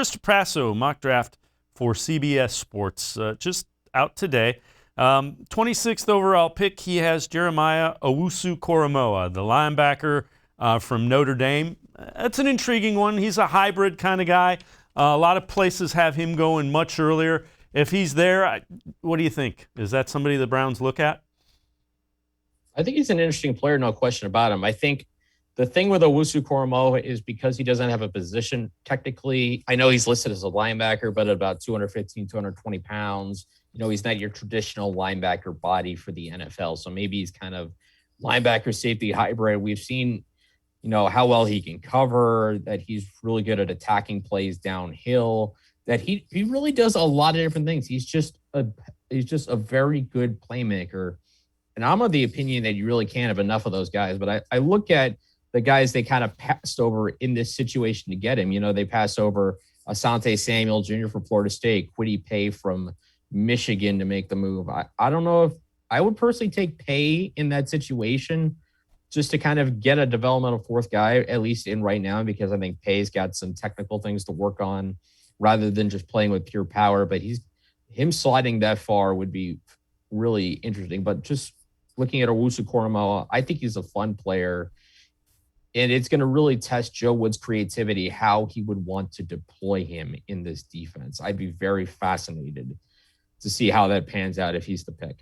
Chris Trapasso mock draft for CBS Sports just out today. 26th overall pick, he has Jeremiah Owusu-Koramoah, the linebacker from Notre Dame. That's an intriguing one. He's a hybrid kind of guy. A lot of places have him going much earlier. If he's there, what do you think? Is that somebody the Browns look at? I think he's an interesting player, no question about him. I think the thing with Owusu-Koramoah is because he doesn't have a position technically. I know he's listed as a linebacker, but at about 215, 220 pounds. He's not your traditional linebacker body for the NFL. So maybe he's kind of linebacker safety hybrid. We've seen, how well he can cover, that he's really good at attacking plays downhill, that he really does a lot of different things. He's just a very good playmaker. And I'm of the opinion that you really can't have enough of those guys. But I look at the guys they kind of passed over in this situation to get him. They passed over Asante Samuel Jr. from Florida State, Kwity Paye from Michigan to make the move. I don't know if I would personally take Paye in that situation just to kind of get a developmental fourth guy, at least in right now, because I think Paye's got some technical things to work on rather than just playing with pure power. But him sliding that far would be really interesting. But just looking at Owusu-Koramoah, I think he's a fun player. And it's going to really test Joe Wood's creativity, how he would want to deploy him in this defense. I'd be very fascinated to see how that pans out if he's the pick.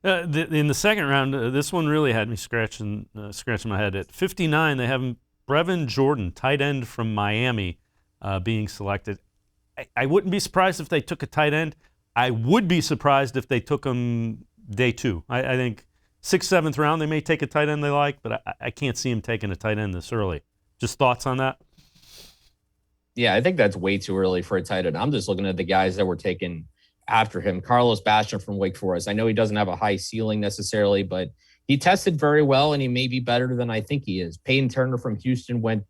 In the second round, this one really had me scratching my head. At 59, they have Brevin Jordan, tight end from Miami, being selected. I wouldn't be surprised if they took a tight end. I would be surprised if they took him day two. I think 6th, 7th round, they may take a tight end they like, but I can't see him taking a tight end this early. Just thoughts on that? Yeah, I think that's way too early for a tight end. I'm just looking at the guys that were taken after him. Carlos Basham from Wake Forest. I know he doesn't have a high ceiling necessarily, but he tested very well, and he may be better than I think he is. Peyton Turner from Houston went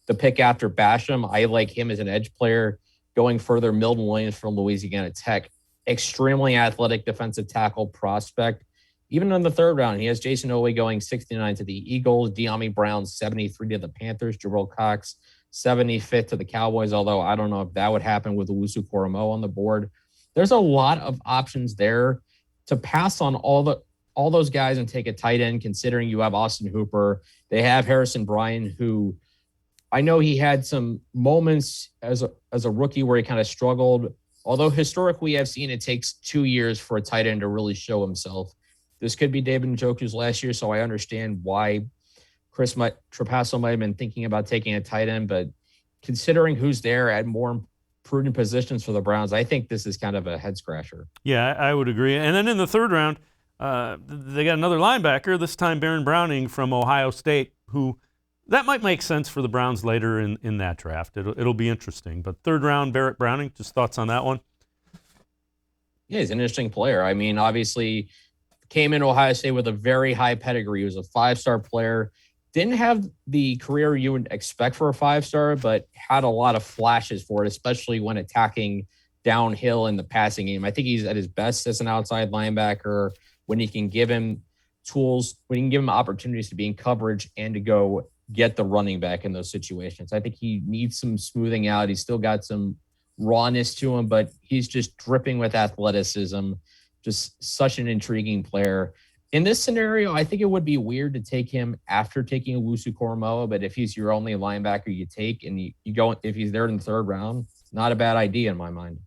the pick after Basham. I like him as an edge player. Going further, Milton Williams from Louisiana Tech. Extremely athletic defensive tackle prospect. Even in the third round, he has Jason Owe going 69 to the Eagles, De'Ami Brown 73 to the Panthers, Jabril Cox 75th to the Cowboys, although I don't know if that would happen with Owusu-Koramoah on the board. There's a lot of options there to pass on all those guys and take a tight end, considering you have Austin Hooper. They have Harrison Bryant, who I know he had some moments as a rookie where he kind of struggled, although historically I've seen it takes 2 years for a tight end to really show himself. This could be David Njoku's last year, so I understand why Chris Trapasso might have been thinking about taking a tight end, but considering who's there at more prudent positions for the Browns, I think this is kind of a head-scratcher. Yeah, I would agree. And then in the third round, they got another linebacker, this time Baron Browning from Ohio State, who that might make sense for the Browns later in that draft. It'll be interesting. But third round, Barrett Browning, just thoughts on that one? Yeah, he's an interesting player. I mean, obviously came into Ohio State with a very high pedigree. He was a 5-star player. Didn't have the career you would expect for a 5-star, but had a lot of flashes for it, especially when attacking downhill in the passing game. I think he's at his best as an outside linebacker when he can give him tools, when he can give him opportunities to be in coverage and to go get the running back in those situations. I think he needs some smoothing out. He's still got some rawness to him, but he's just dripping with athleticism. Just such an intriguing player. In this scenario, I think it would be weird to take him after taking Owusu-Koramoah, but if he's your only linebacker you take and you go, if he's there in the third round, not a bad idea in my mind.